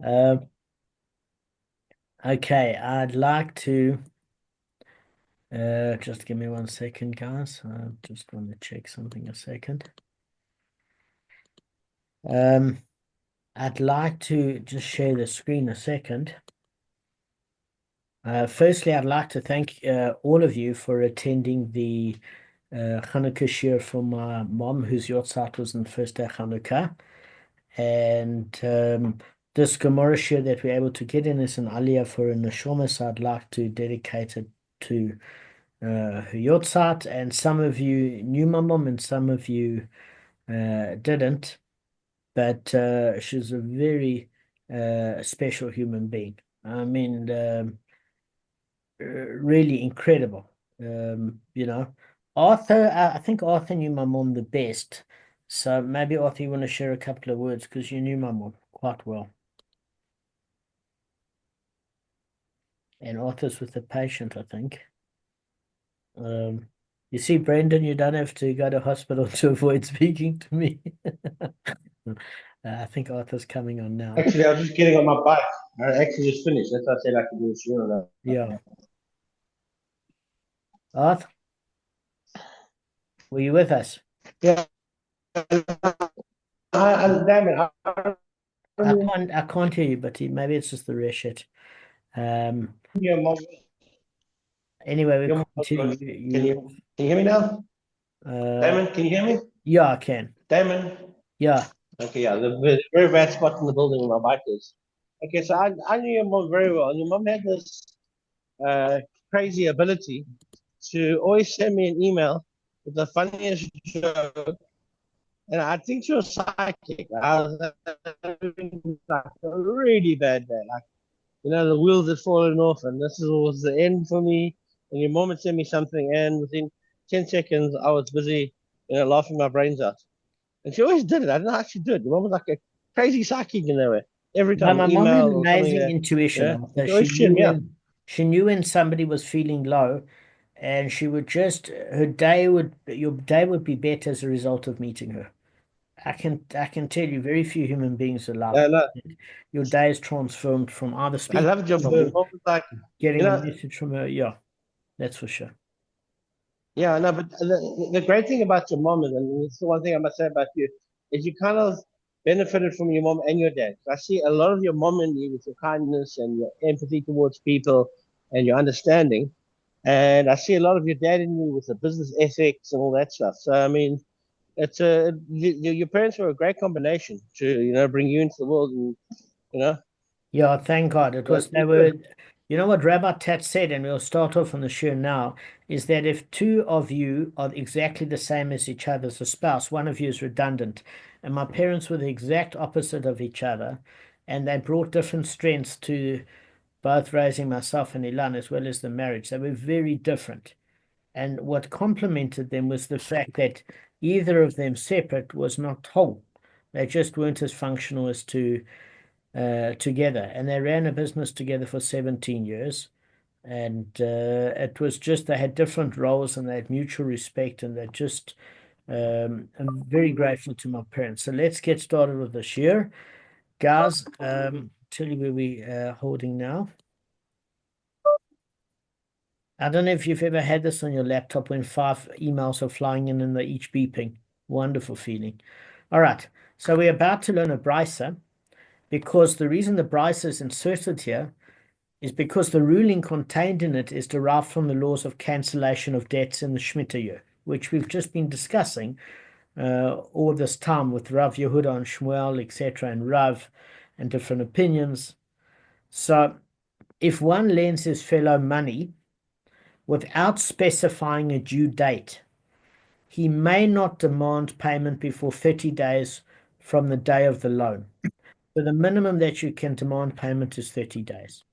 Uh, okay, I'd like to just give me 1 second, guys. I just want to check something a second. I'd like to just share the screen a second. Firstly, I'd like to thank all of you for attending the Hanukkah shir for my mom, whose Yahrzeit was on the first day of Hanukkah. And this Gemara shir that we're able to get in is an aliyah for a neshama, so I'd like to dedicate it to her Yahrzeit. And some of you knew my mom and some of you didn't, but she's a very special human being. I mean, really incredible. You know, Arthur, I think Arthur knew my mom the best. So maybe Arthur, you want to share a couple of words because you knew my mom quite well. And Arthur's with the patient, I think. Um, you see, Brendan, you don't have to go to hospital to avoid speaking to me. I think Arthur's coming on now. Actually, I was just getting on my bike. I actually just finished. That's why I said I could do a show now. Yeah. Arthur, were you with us? Yeah. Damon, I can't hear you, but maybe it's just the reshit. your mom, Anyway, we your mom, continue. can you hear me now? Uh, Damon, can you hear me? yeah, I can. Damon? Yeah. Okay, yeah, the very bad spot in the building where my bike is. Okay, so I knew your mom very well. And your mom had this uh, crazy ability to always send me an email with the funniest joke. And I think she was psychic. I was having like a really bad day. Like, the wheels had fallen off, and was the end for me. And your mom had sent me something, and within 10 seconds, I was busy, laughing my brains out. And she always did it. I don't know how she did. Your mom was like a crazy psychic in that way. Every No, time, an my mom had email or something, amazing intuition. Arthur. she She always cheered knew me up. when somebody was feeling low, and she would just your day would be better as a result of meeting her. I can tell you, very few human beings are like Yeah, no, that. Your day is transformed from either I speaking loved your to mom. Your her, mom was like, you getting a know, message from her. Yeah, that's for sure. yeah, no, but the great thing about your mom is, and it's the one thing I must say about you, is you kind of benefited from your mom and your dad. I see a lot of your mom in you with your kindness and your empathy towards people and your understanding. And I see a lot of your dad in you with the business ethics and all that stuff. So, I mean, your parents were a great combination to, bring you into the world and, you know, Yeah, thank God. They it's were, good. what Rabbi Tat said, and we'll start off on the show now, is that if two of you are exactly the same as each other as a spouse, one of you is redundant. And my parents were the exact opposite of each other, and they brought different strengths to both raising myself and Elan as well as the marriage. They were very different. And what complemented them was the fact that either of them separate was not whole. They just weren't as functional as two together, and they ran a business together for 17 years. And it was just they had different roles and they had mutual respect, and I'm very grateful to my parents. So let's get started with this year, guys. Tell you where we are holding now. I don't know if you've ever had this on your laptop when 5 emails are flying in and they're each beeping. Wonderful feeling. All right, so we're about to learn a brisa because the reason the brisa is inserted here is because the ruling contained in it is derived from the laws of cancellation of debts in the Shemitah year, which we've just been discussing all this time with Rav Yehuda and Shmuel, etc., and Rav and different opinions. So, if one lends his fellow money without specifying a due date, he may not demand payment before 30 days from the day of the loan. So, the minimum that you can demand payment is 30 days.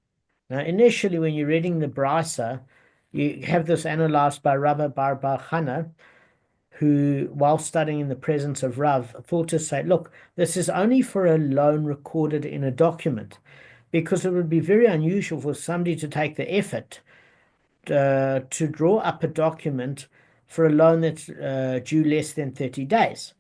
Now, initially, when you're reading the Brisa, you have this analyzed by Rabbi Bar Chana, who, while studying in the presence of Rav, thought to say, look, this is only for a loan recorded in a document, because it would be very unusual for somebody to take the effort to draw up a document for a loan that's due less than 30 days.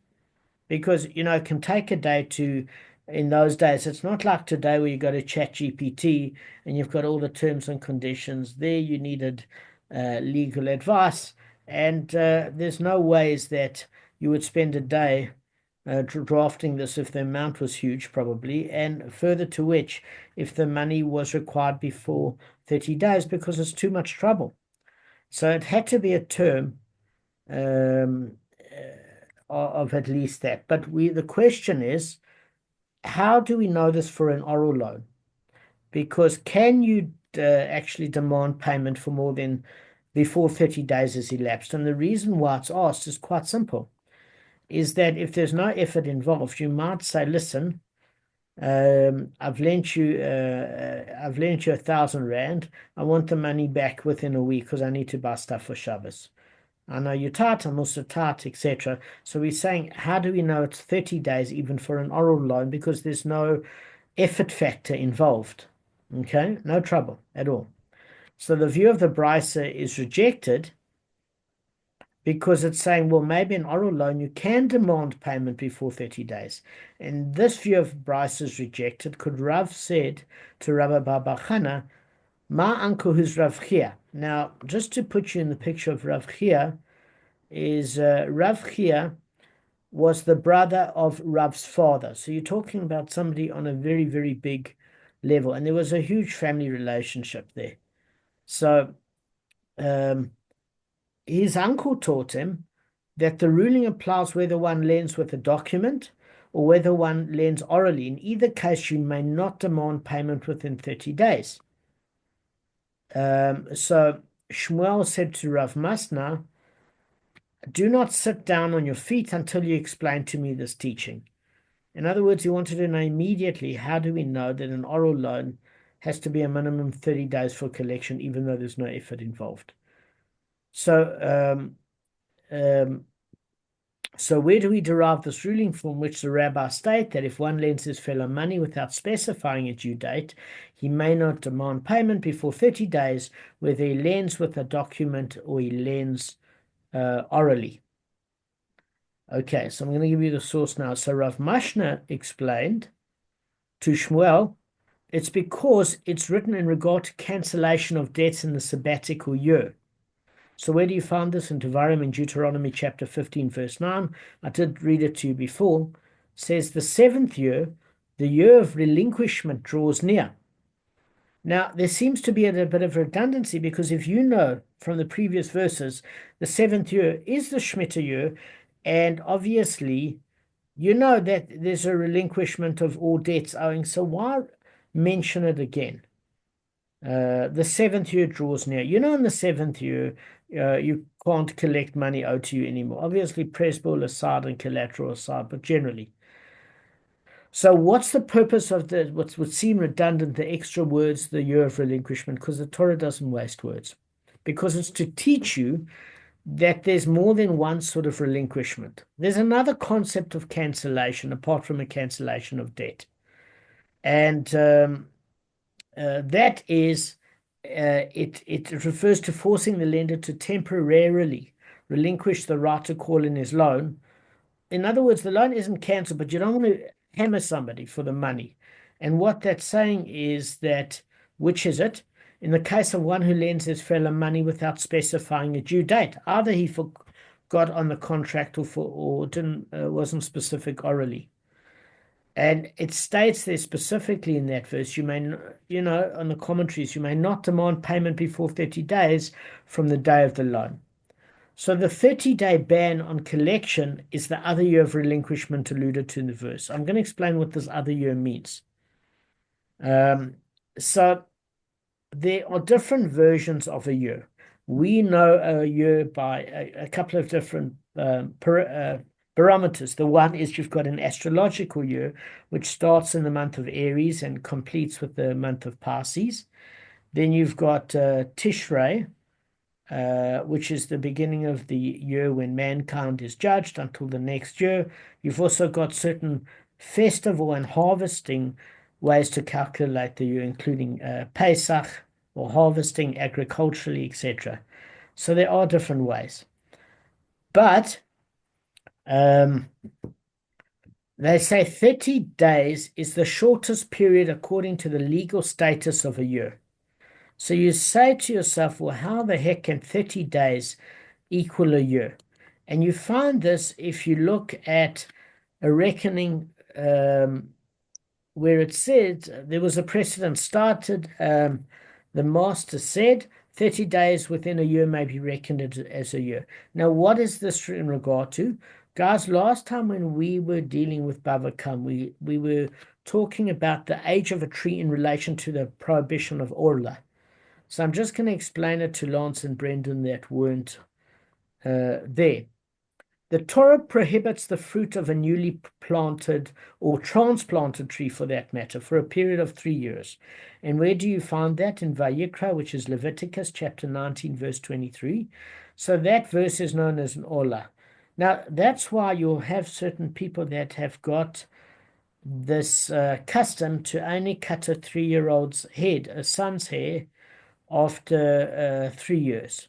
Because, it can take a day to in those days. It's not like today where you go to ChatGPT and you've got all the terms and conditions. There you needed legal advice, and there's no ways that you would spend a day drafting this if the amount was huge, probably, and further to which, if the money was required before 30 days, because it's too much trouble. So it had to be a term um, of at least that. But the question is, how do we know this for an oral loan? Because can you actually demand payment for more than before 30 days has elapsed? And the reason why it's asked is quite simple, is that if there's no effort involved, you might say, listen, I've lent you 1,000 rand. I want the money back within a week because I need to buy stuff for Shabbos. I know you're tight, I'm also tight, etc. So we're saying, how do we know it's 30 days even for an oral loan? Because there's no effort factor involved. Okay, no trouble at all. So the view of the Brisa is rejected because it's saying, well, maybe an oral loan, you can demand payment before 30 days. And this view of Brisa is rejected. Could Rav said to Rabbi Baba Chana, my uncle who's Rav Chia. Now, just to put you in the picture of Rav Chia, is Rav Chia was the brother of Rav's father. So you're talking about somebody on a very, very big level. And there was a huge family relationship there. So his uncle taught him that the ruling applies whether one lends with a document or whether one lends orally. In either case, you may not demand payment within 30 days. So Shmuel said to Rav Masna, do not sit down on your feet until you explain to me this teaching. In other words, he wanted to know immediately, how do we know that an oral loan has to be a minimum 30 days for collection, even though there's no effort involved? So, so where do we derive this ruling from, which the rabbi state that if one lends his fellow money without specifying a due date, he may not demand payment before 30 days, whether he lends with a document or he lends orally. Okay, so I'm going to give you the source now. So Rav Mashna explained to Shmuel, it's because it's written in regard to cancellation of debts in the sabbatical year. So where do you find this? In Devarim in Deuteronomy chapter 15, verse 9. I did read it to you before. It says the seventh year, the year of relinquishment draws near. Now, there seems to be a bit of redundancy because if you know from the previous verses, the seventh year is the Shemitah year, and obviously you know that there's a relinquishment of all debts owing. So why mention it again? The seventh year draws near. You know, in the seventh year, you can't collect money owed to you anymore. Obviously, presbol aside and collateral aside, but generally. So what's the purpose of what would seem redundant, the extra words, the year of relinquishment? Because the Torah doesn't waste words. Because it's to teach you that there's more than one sort of relinquishment. There's another concept of cancellation apart from a cancellation of debt. And that is, it refers to forcing the lender to temporarily relinquish the right to call in his loan. In other words, the loan isn't cancelled, but you don't want to hammer somebody for the money. And what that's saying is that, which is it? In the case of one who lends his fellow money without specifying a due date, either he forgot on the contract or didn't wasn't specific orally. And it states there specifically in that verse, you may, on the commentaries, you may not demand payment before 30 days from the day of the loan. So the 30-day ban on collection is the other year of relinquishment alluded to in the verse. I'm going to explain what this other year means. So there are different versions of a year. We know a year by a couple of different barometers. The one is you've got an astrological year, which starts in the month of Aries and completes with the month of Parsis. Then you've got Tishrei, which is the beginning of the year when mankind is judged until the next year. You've also got certain festival and harvesting ways to calculate the year, including Pesach or harvesting agriculturally, etc. So there are different ways. But They say 30 days is the shortest period according to the legal status of a year. So you say to yourself, well, how the heck can 30 days equal a year? And you find this if you look at a reckoning where it said there was a precedent started. The master said 30 days within a year may be reckoned as a year. Now, what is this in regard to? Guys, last time when we were dealing with Bavli, we were talking about the age of a tree in relation to the prohibition of Orla. So I'm just going to explain it to Lance and Brendan that weren't there. The Torah prohibits the fruit of a newly planted or transplanted tree, for that matter, for a period of 3 years. And where do you find that? In Vayikra, which is Leviticus chapter 19, verse 23. So that verse is known as an Ola. Now, that's why you'll have certain people that have got this custom to only cut a 3-year-old's head, a son's hair, after 3 years.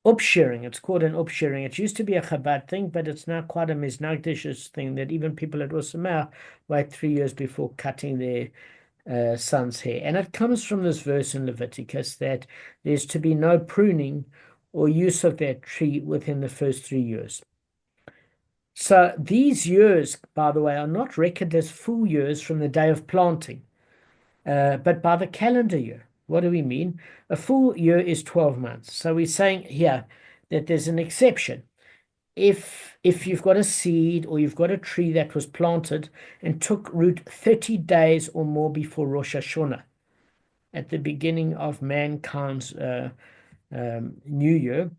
Upshearing, it's called an upshearing. It used to be a Chabad thing, but it's now quite a Misnagdishish thing that even people at Usamah wait 3 years before cutting their son's hair. And it comes from this verse in Leviticus that there's to be no pruning or use of that tree within the first 3 years. So these years, by the way, are not reckoned as full years from the day of planting, but by the calendar year. What do we mean? A full year is 12 months. So we're saying here that there's an exception. If you've got a seed or you've got a tree that was planted and took root 30 days or more before Rosh Hashanah, at the beginning of mankind's new year,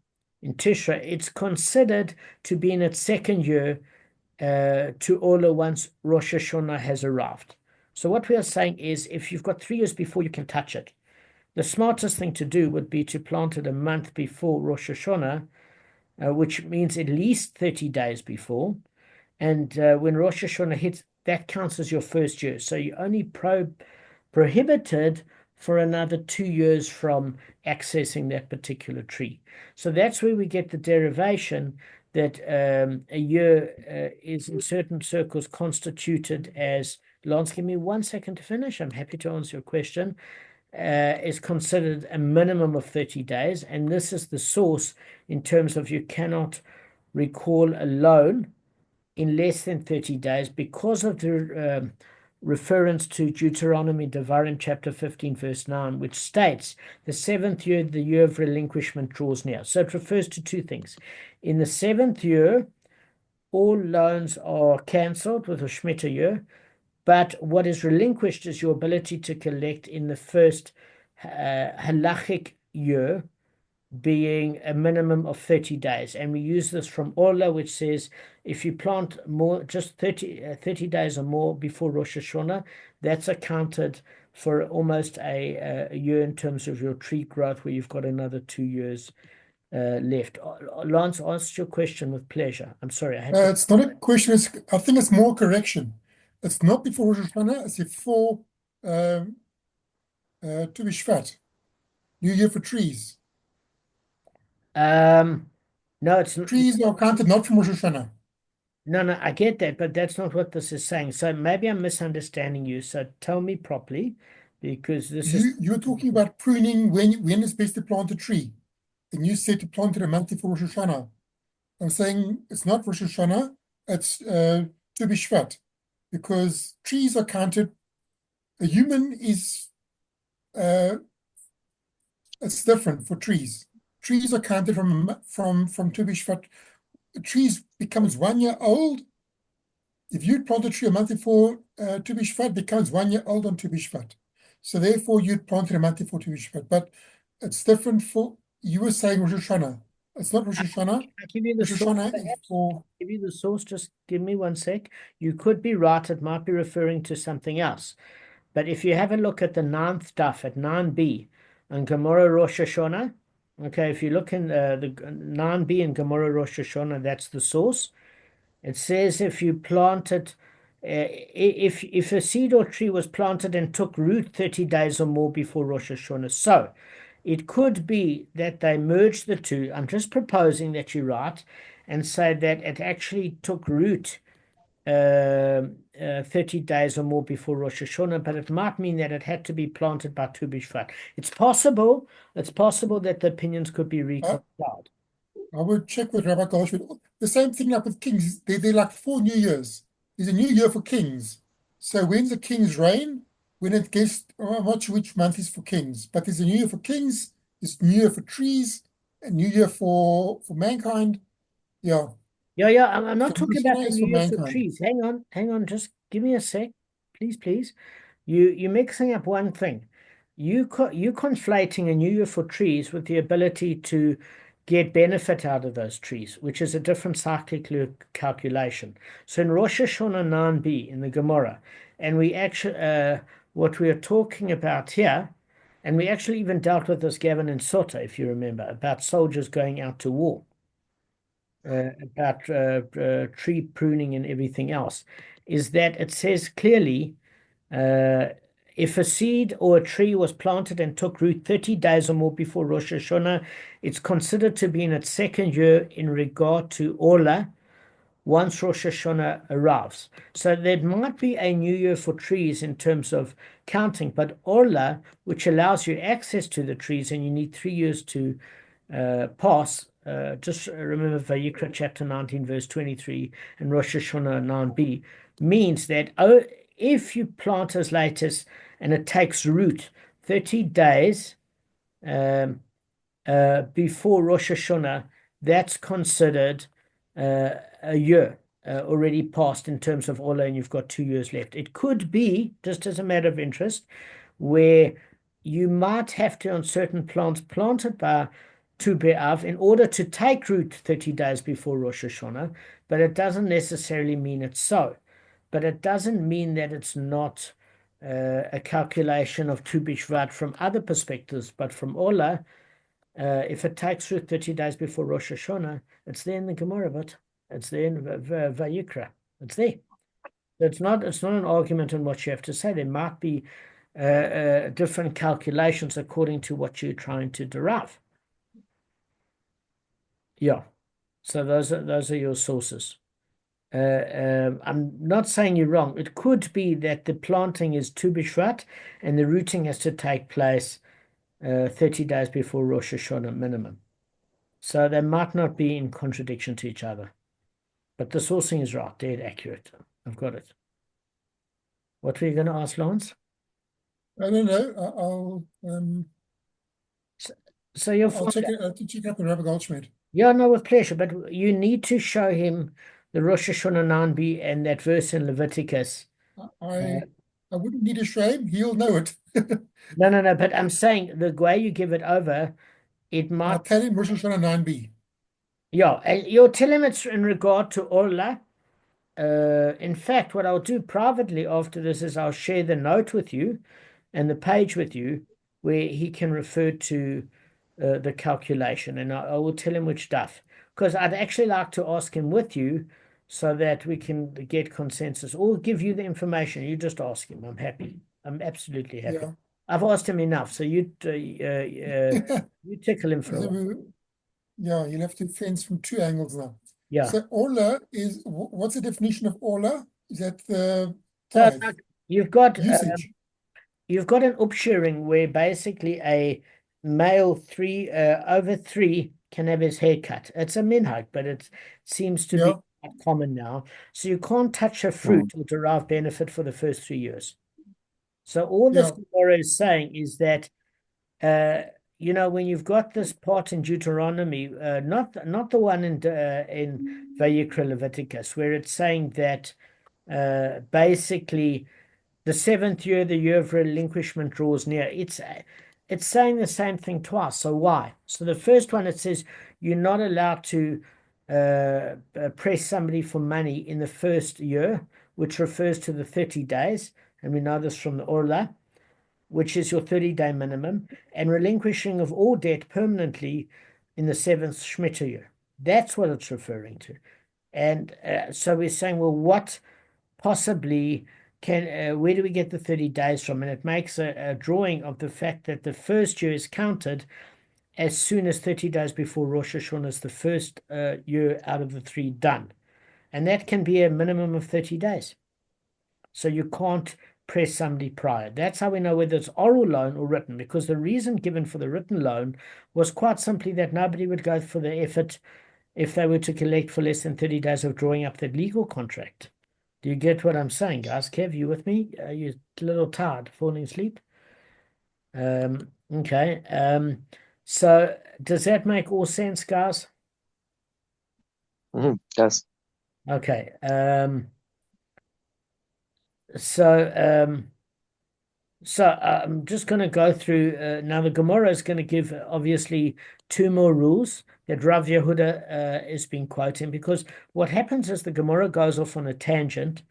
in Tishrei, it's considered to be in its second year to Ola once Rosh Hashanah has arrived. So what we are saying is if you've got 3 years before you can touch it, the smartest thing to do would be to plant it a month before Rosh Hashanah, which means at least 30 days before. And when Rosh Hashanah hits, that counts as your first year. So you only prohibited for another 2 years from accessing that particular tree. So that's where we get the derivation that a year is in certain circles constituted as, Lance, give me 1 second to finish. I'm happy to answer your question. Is considered a minimum of 30 days. And this is the source in terms of you cannot recall a loan in less than 30 days because of the reference to Deuteronomy Devarim chapter 15 verse 9, which states the 7th year, the year of relinquishment, draws near. So it refers to two things. In the 7th year, all loans are cancelled with a Shemitah year, but what is relinquished is your ability to collect in the first halachic year, being a minimum of 30 days. And we use this from Orla, which says if you plant more, just 30 days or more before Rosh Hashanah, that's accounted for almost a year in terms of your tree growth, where you've got another 2 years left. Lance, asked your question with pleasure. I'm sorry. It's not a question. I think it's more correction. It's not before Rosh Hashanah. It's before Tu B'Shvat, New Year for trees. No, it's not. Trees are counted not from Rosh Hashanah. No, I get that, but that's not what this is saying. So maybe I'm misunderstanding you. So tell me properly, because You're talking about pruning when it's best to plant a tree. And you said to plant it a month before Rosh Hashanah. I'm saying it's not Rosh Hashanah, it's Tu B'Shvat, because trees are counted. A human is, it's different for trees. Trees are counted from Tu B'Shvat. A tree becomes 1 year old. If you plant a tree a month before Tu B'Shvat, becomes 1 year old on Tu B'Shvat. So therefore, you'd plant it a month before Tu B'Shvat. But it's different for, you were saying Rosh Hashanah. It's not Rosh Hashanah. I give you the Rosh source. Hashanah is for... Give you the source. Just give me 1 sec. You could be right. It might be referring to something else. But if you have a look at the 9th daf at 9b and Gemara Rosh Hashanah, okay, if you look in the 9b in Gemara Rosh Hashanah, that's the source. It says if you planted, if a seed or tree was planted and took root 30 days or more before Rosh Hashanah. So it could be that they merged the two. I'm just proposing that you write and say that it actually took root 30 days or more before Rosh Hashanah, but it might mean that it had to be planted by Tu B'Shvat. It's possible that the opinions could be reconciled. I would check with Rabbi Goldschmidt. The same thing like with kings. They're like 4 New Years. There's a new year for kings. So when's the king's reign? When it gets, I'm not sure which month is for kings, but there's a new year for kings, there's a new year for trees, a new year for mankind. Yeah. Yeah, I'm not So talking Rosh about Hashanah the is New for Year for mankind. trees. Hang on, just give me a sec, please. You're mixing up one thing. You're conflating a New Year for trees with the ability to get benefit out of those trees, which is a different cyclical calculation. So in Rosh Hashanah 9b in the Gemara, and we actually what we are talking about here, and we actually even dealt with this, Gavin and Sota, if you remember, about soldiers going out to war. About tree pruning and everything else, is that it says clearly if a seed or a tree was planted and took root 30 days or more before Rosh Hashanah, it's considered to be in its second year in regard to Orla once Rosh Hashanah arrives. So there might be a new year for trees in terms of counting, but Orla, which allows you access to the trees, and you need 3 years to pass. Just remember Vayikra chapter 19, verse 23, and Rosh Hashanah 9b, means that if you plant as latest and it takes root 30 days before Rosh Hashanah, that's considered a year already passed in terms of Ola, and you've got 2 years left. It could be, just as a matter of interest, where you might have to, on certain plants planted by Tu B'Av, in order to take root 30 days before Rosh Hashanah, but it doesn't necessarily mean it's so. But it doesn't mean that it's not a calculation of Tu B'Shvat from other perspectives, but from Ola, if it takes root 30 days before Rosh Hashanah, it's there in the Gemara, but it's there in Vayikra. It's there. It's not an argument on what you have to say. There might be different calculations according to what you're trying to derive. Yeah. So those are your sources. I'm not saying you're wrong. It could be that the planting is Tu B'Shvat and the rooting has to take place 30 days before Rosh Hashanah minimum. So they might not be in contradiction to each other. But the sourcing is right, dead accurate. I've got it. What were you going to ask, Lawrence? I don't know. So you'll I'll check it up with Rabbi Goldschmidt. Yeah, no, with pleasure. But you need to show him the Rosh Hashanah 9b and that verse in Leviticus. I wouldn't need to show him. He'll know it. No. But I'm saying the way you give it over, it I'll might. tell him Rosh Hashanah 9b. Yeah, and you'll tell him it's in regard to Orla. In fact, what I'll do privately after this is I'll share the note with you and the page with you where he can refer to the calculation, and I will tell him which stuff, because I'd actually like to ask him with you so that we can get consensus or give you the information. You just ask him. I'm happy. I'm absolutely happy. Yeah. I've asked him enough, so you tickle him for a while. Yeah, you'll have to fence from 2 angles now. Yeah. So Orla is, what's the definition of Orla? Is that the So tithe you've got usage? You've got an upshearing where basically a male over 3 can have his hair cut. It's a minhag, but it seems to be quite common now. So you can't touch a fruit or derive benefit for the first 3 years. So all this Gemara is saying is that when you've got this part in Deuteronomy, not the one in Vayikra Leviticus, where it's saying that basically the 7th year, the year of relinquishment, draws near. It's saying the same thing twice. So why? So the first one, it says you're not allowed to press somebody for money in the first year, which refers to the 30 days. And we know this from the Orla, which is your 30-day minimum, and relinquishing of all debt permanently in the 7th Shemitah year. That's what it's referring to. And so we're saying, well, what possibly where do we get the 30 days from? And it makes a drawing of the fact that the first year is counted as soon as 30 days before Rosh Hashanah is the first year out of the 3 done. And that can be a minimum of 30 days. So you can't press somebody prior. That's how we know whether it's oral loan or written, because the reason given for the written loan was quite simply that nobody would go for the effort if they were to collect for less than 30 days of drawing up that legal contract. Do you get what I'm saying, guys? Kev, you with me? Are you a little tired, falling asleep? Okay. So does that make all sense, guys? Yes. Okay. So I'm just going to go through now. The Gemara is going to give obviously two more rules that Rav Yehuda has been quoting, because what happens is the Gemara goes off on a tangent,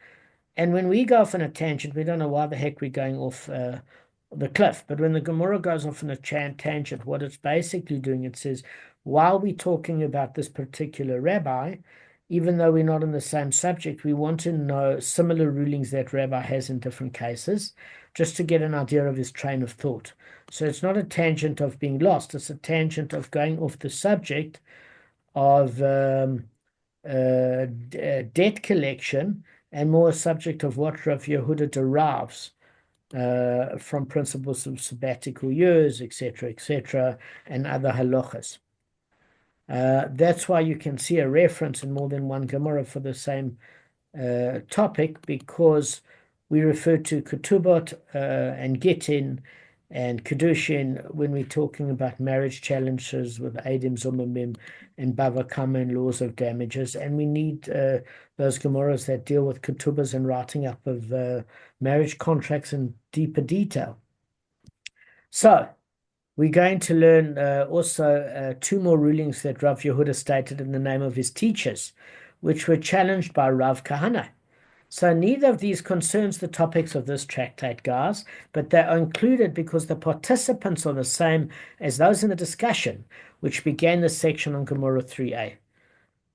and when we go off on a tangent, we don't know why the heck we're going off the cliff. But when the Gemara goes off on a tangent, what it's basically doing, it says, while we're talking about this particular rabbi, even though we're not on the same subject, we want to know similar rulings that rabbi has in different cases, just to get an idea of his train of thought. So it's not a tangent of being lost, it's a tangent of going off the subject of debt collection, and more a subject of what Rav Yehuda derives from principles of sabbatical years, etc., and other halachas. That's why you can see a reference in more than one Gemara for the same topic, because we refer to ketubot and gitin and kedushin when we're talking about marriage challenges with edim zomimim and bava kama and laws of damages, and we need those Gemaras that deal with ketubas and writing up of marriage contracts in deeper detail. So we're going to learn also two more rulings that Rav Yehuda stated in the name of his teachers, which were challenged by Rav Kahana. So neither of these concerns the topics of this tractate, guys, but they are included because the participants are the same as those in the discussion, which began the section on Gemara 3a.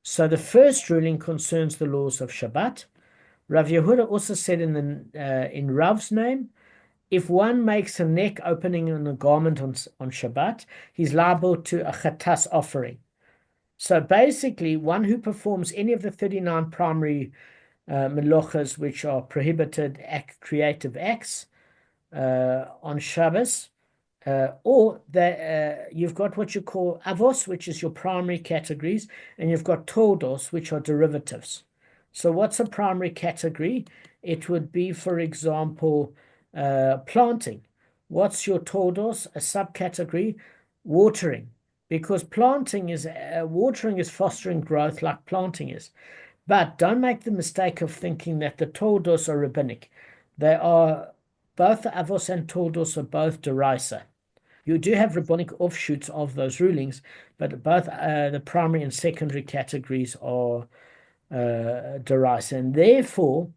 So the first ruling concerns the laws of Shabbat. Rav Yehuda also said in Rav's name, if one makes a neck opening in a garment on Shabbat, he's liable to a chatas offering. So basically, one who performs any of the 39 primary melochas which are prohibited creative acts on Shabbos, or that you've got what you call avos, which is your primary categories, and you've got toldos, which are derivatives. So what's a primary category? It would be, for example, planting. What's your toldos? A subcategory, watering, because planting is watering is fostering growth like planting is. But don't make the mistake of thinking that the toldos are rabbinic. They are, both the avos and toldos are both deraisa. You do have rabbinic offshoots of those rulings, but both the primary and secondary categories are deraisa. And therefore,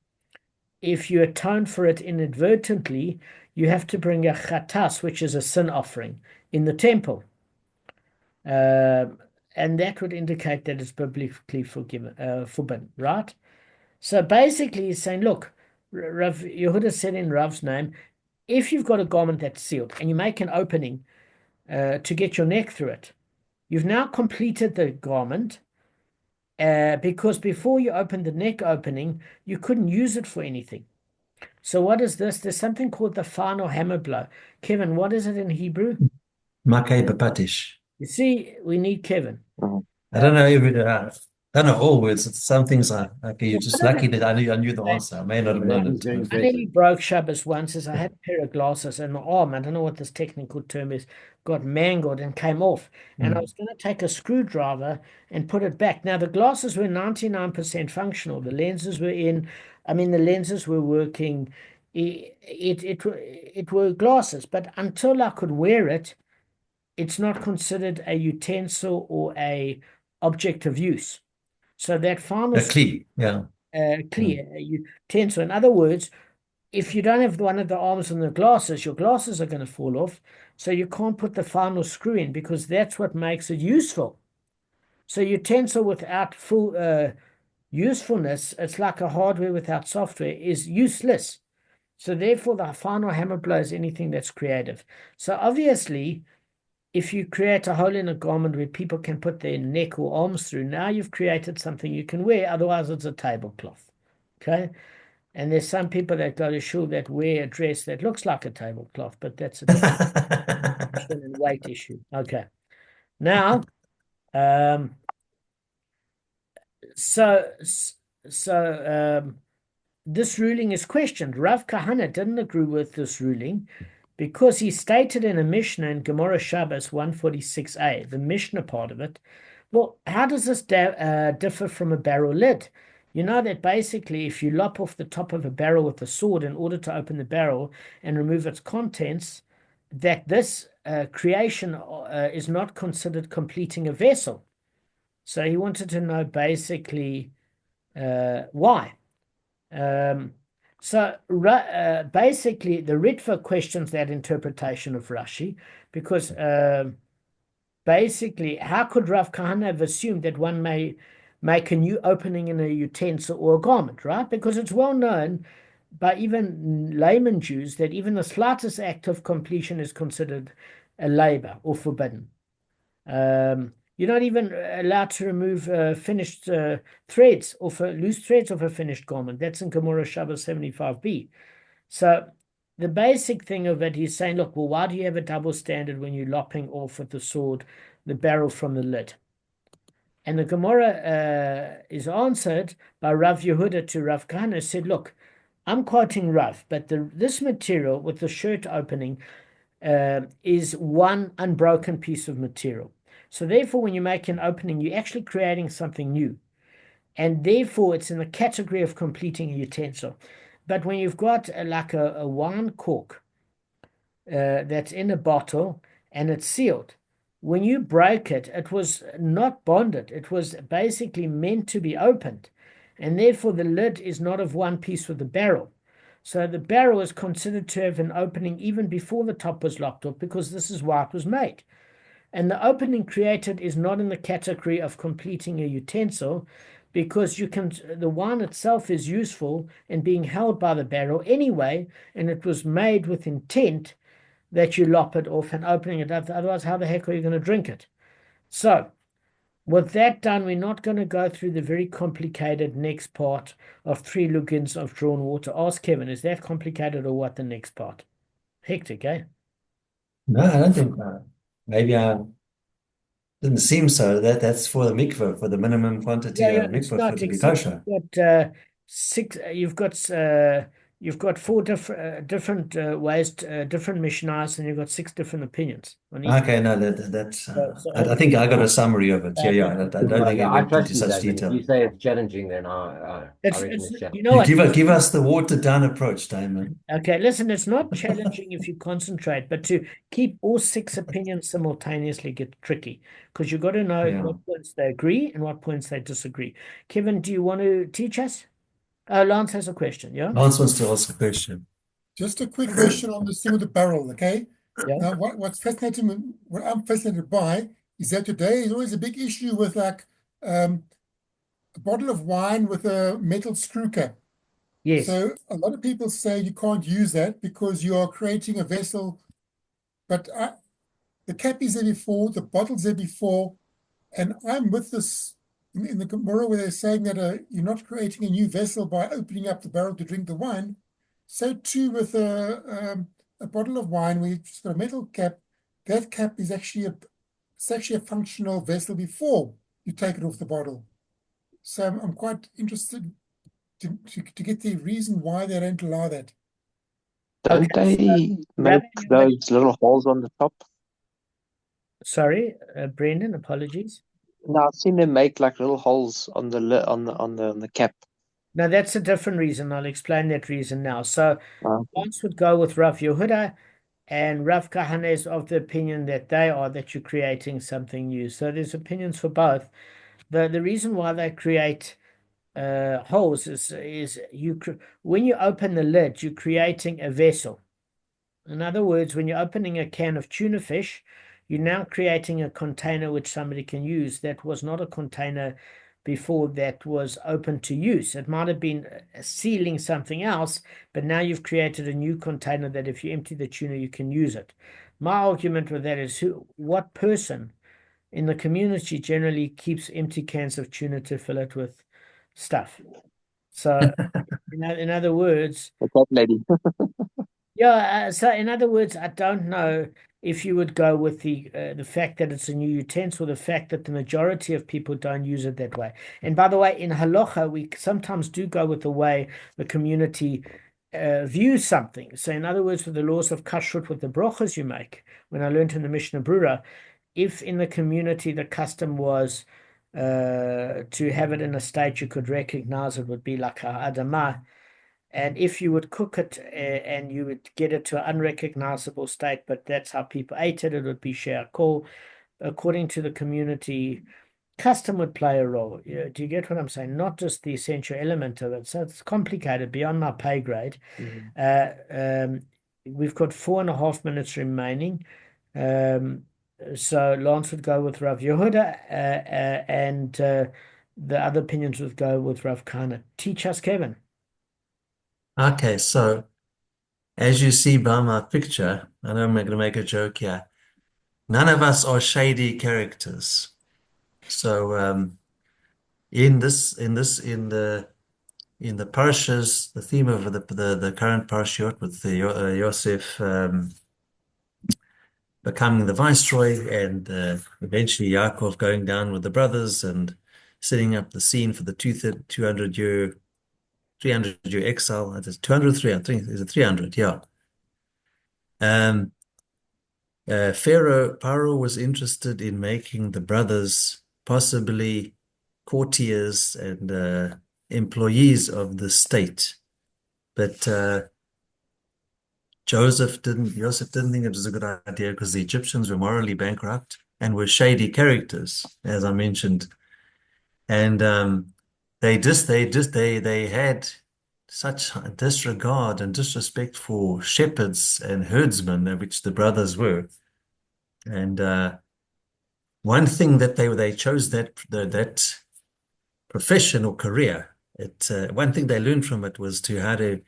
if you atone for it inadvertently, you have to bring a chatas, which is a sin offering, in the temple. And that would indicate that it's biblically forbidden, right? So basically he's saying, look, Rav Yehuda said in Rav's name, if you've got a garment that's sealed and you make an opening to get your neck through it, you've now completed the garment, because before you opened the neck opening, you couldn't use it for anything. So what is this? There's something called the final hammer blow. Kevin, what is it in Hebrew? Makkos daf. You see, we need Kevin. I don't know I don't know all words. Some things are okay. You're just lucky that I knew the answer. I may not have known it. I nearly broke Shabbos once as I had a pair of glasses and my arm, I don't know what this technical term is, got mangled and came off. And I was going to take a screwdriver and put it back. Now, the glasses were 99% functional. The lenses were in. I mean, the lenses were working. It were glasses. But until I could wear it, it's not considered a utensil or a object of use. So that final Clear, yeah. Clear utensil. In other words, if you don't have one of the arms and the glasses, your glasses are going to fall off. So you can't put the final screw in, because that's what makes it useful. So utensil without full usefulness, it's like a hardware without software, is useless. So therefore, the final hammer blow is anything that's creative. So obviously, if you create a hole in a garment where people can put their neck or arms through, now you've created something you can wear, otherwise it's a tablecloth. Okay? And there's some people that go to shul that wear a dress that looks like a tablecloth, but that's a different and weight issue. Okay. Now, so this ruling is questioned. Rav Kahana didn't agree with this ruling because he stated in a Mishnah in Gemara Shabbos 146a, the Mishnah part of it. Well, how does this differ from a barrel lid? You know that basically if you lop off the top of a barrel with a sword in order to open the barrel and remove its contents, that this creation is not considered completing a vessel. So he wanted to know basically why. Basically, the Ritva questions that interpretation of Rashi because basically, how could Rav Kahana have assumed that one may make a new opening in a utensil or a garment, right? Because it's well known by even layman Jews that even the slightest act of completion is considered a labor or forbidden. You're not even allowed to remove finished threads or loose threads of a finished garment. That's in Gemara Shabbos 75b. So the basic thing of it, he's saying, look, well, why do you have a double standard when you're lopping off with the sword the barrel from the lid? And the Gemara is answered by Rav Yehuda to Rav Kahana, said, look, I'm quoting Rav, but this material with the shirt opening is one unbroken piece of material. So therefore, when you make an opening, you're actually creating something new. And therefore, it's in the category of completing a utensil. But when you've got like a wine cork that's in a bottle and it's sealed, when you break it, it was not bonded. It was basically meant to be opened. And therefore, the lid is not of one piece with the barrel. So the barrel is considered to have an opening even before the top was locked off because this is why it was made. And the opening created is not in the category of completing a utensil because the wine itself is useful and being held by the barrel anyway, and it was made with intent that you lop it off and opening it up. Otherwise, how the heck are you going to drink it? So, with that done, we're not going to go through the very complicated next part of 3 lugins of drawn water. Ask Kevin, is that complicated or what, the next part? Hectic, eh? No, I don't think maybe I didn't seem so. That's for the mikveh, for the minimum quantity of It's mikveh not, for to be except kosher. you've got 4 different ways, different mishnahs, and you've got 6 different opinions on each. Okay, no, that's. I think I got a summary of it. Yeah. I don't think I went into such detail. If you say it's challenging, then I reckon it's challenging. You know what? Give us the watered down approach, Damon. Okay, listen, it's not challenging if you concentrate, but to keep all 6 opinions simultaneously gets tricky because you've got to know what points they agree and what points they disagree. Kevin, do you want to teach us? Lance has a question, yeah? Lance wants to ask a question. Just a quick question on this thing with the barrel, okay? Yeah. Now, what's fascinating, what I'm fascinated by is that today is always a big issue with like a bottle of wine with a metal screw cap. Yes. So a lot of people say you can't use that because you are creating a vessel, but the cap is there before, the bottle's there before, and I'm with this in the Gemara where they're saying that you're not creating a new vessel by opening up the barrel to drink the wine. So too with a bottle of wine where you've got a metal cap, that cap is actually a functional vessel before you take it off the bottle. So I'm quite interested to get the reason why they don't allow that. Don't they make those little holes on the top? Sorry, Brendan, apologies. No, I've seen them make like little holes on the cap. No, that's a different reason. I'll explain that reason now. So Lance would go with Rav Yehuda, and Rav Kahana is of the opinion that you're creating something new. So there's opinions for both. The reason why they create holes is when you open the lid, you're creating a vessel. In other words, when you're opening a can of tuna fish, you're now creating a container which somebody can use that was not a container before that was open to use. It might have been sealing something else, but now you've created a new container that if you empty the tuna, you can use it. My argument with that is what person in the community generally keeps empty cans of tuna to fill it with stuff? So, in other words, What's that, lady? yeah, so in other words, I don't know if you would go with the fact that it's a new utensil, the fact that the majority of people don't use it that way. And by the way, in halacha, we sometimes do go with the way the community views something. So in other words, with the laws of kashrut, with the brachas you make, when I learned in the Mishnah Brura, if in the community the custom was to have it in a state you could recognize, it would be like a adamah. And if you would cook it and you would get it to an unrecognizable state, but that's how people ate it, it would be she'akol. According to the community, custom would play a role. Do you get what I'm saying? Not just the essential element of it. So it's complicated, beyond my pay grade. We've got 4.5 minutes remaining. So Lance would go with Rav Yehuda, and the other opinions would go with Rav Kana. Teach us, Kevin. Okay, so as you see by my picture, I know I'm going to make a joke here. None of us are shady characters. So in the parashas, the theme of the current parashot with the Yosef becoming the viceroy, and eventually Yaakov going down with the brothers and setting up the scene for the 300-year exile. It is 200 or 300, I think it's 300, yeah. Paro was interested in making the brothers possibly courtiers and employees of the state. But Joseph didn't think it was a good idea because the Egyptians were morally bankrupt and were shady characters, as I mentioned. And they had such disregard and disrespect for shepherds and herdsmen, which the brothers were. And one thing that they chose that profession or career. One thing they learned from it was how to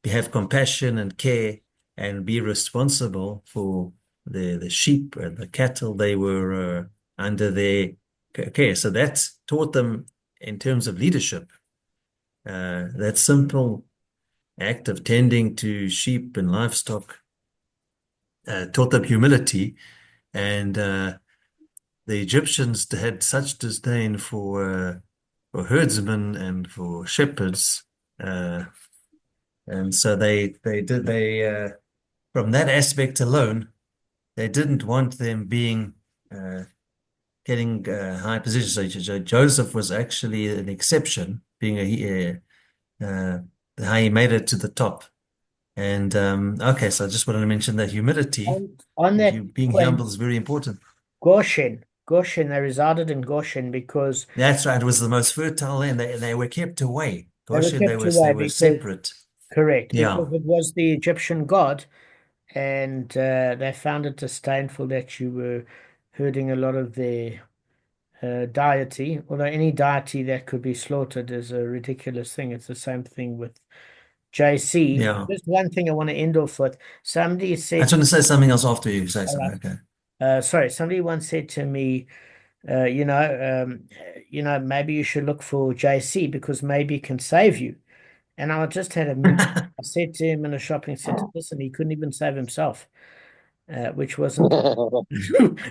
have compassion and care and be responsible for the sheep and the cattle they were under their care. So that taught them in terms of leadership. That simple act of tending to sheep and livestock taught them humility, and the Egyptians had such disdain for herdsmen and for shepherds, and so they from that aspect alone, they didn't want them being getting high positions. So Joseph was actually an exception, being how he made it to the top. And okay, so I just wanted to mention that humility, on that being point, humble is very important. Goshen, they resided in Goshen because That's right. It was the most fertile land. They were kept away. Goshen, they were separate. Correct, Yeah. because it was the Egyptian god, and they found it disdainful that you were hurting a lot of their deity. Although any deity that could be slaughtered is a ridiculous thing. It's the same thing with JC. Yeah. Just one thing I want to end off with. Somebody I said, just want to say something else after you say something. right. Okay. Sorry, somebody once said to me, maybe you should look for JC because maybe it can save you. And I just had I said to him in a shopping center, listen, he couldn't even save himself, which wasn't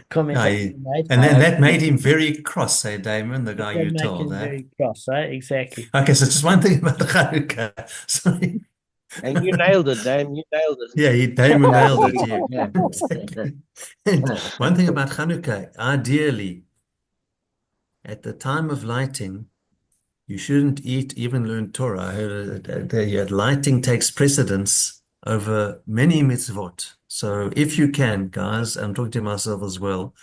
comment I made. And then that made him very cross, Damon, the guy you told. Very cross, exactly. Okay, so just one thing about Chanukah. Sorry. And you nailed it, Dame. You nailed it. Yeah, Damon nailed it. Yeah. Exactly. And one thing about Chanukah, ideally, at the time of lighting, you shouldn't even learn Torah. I heard that lighting takes precedence over many mitzvot. So if you can, guys, I'm talking to myself as well,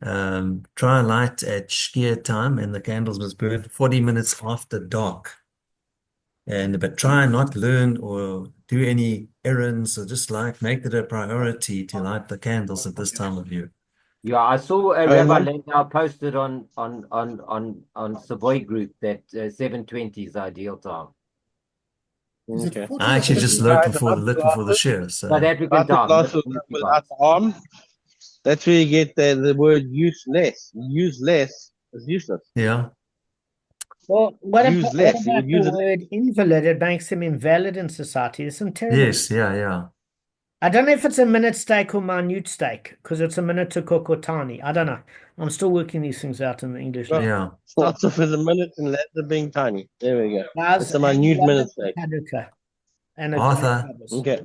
try a light at Shkia time, and the candles must burn 40 minutes after dark. But try not learn or do any errands, or just make it a priority to light the candles at this time of year. Yeah, I saw Oh, Rabbi man. Landau posted on Savoy group that 7:20 is ideal time. Is it Okay. 40 I or actually just 30? looking Guys, for the share. South So African about the time. glass without the arm, that's where you get the word useless. Useless is useless. yeah. Well, what Useless. You about would the use it. word invalid? It makes him invalid in society. There's some terrible. Yes, yeah. I don't know if it's a minute steak or minute steak, because it's a minute to cook or tiny. I don't know. I'm still working these things out in the English Well, language. Yeah. Starts off as a minute and lands up being tiny. There we go. Guys, It's a minute minute steak. And a great Arthur, Shabbos. Okay.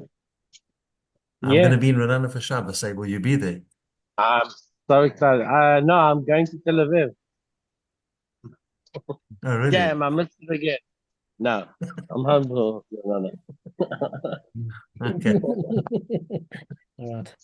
I'm Yeah. going to be in Renana for Shabbos. Say, will you be there? I'm so excited. No, I'm going to Tel Aviv. Oh, really? Damn, I missed it again. No, I'm home for no. Okay. All right.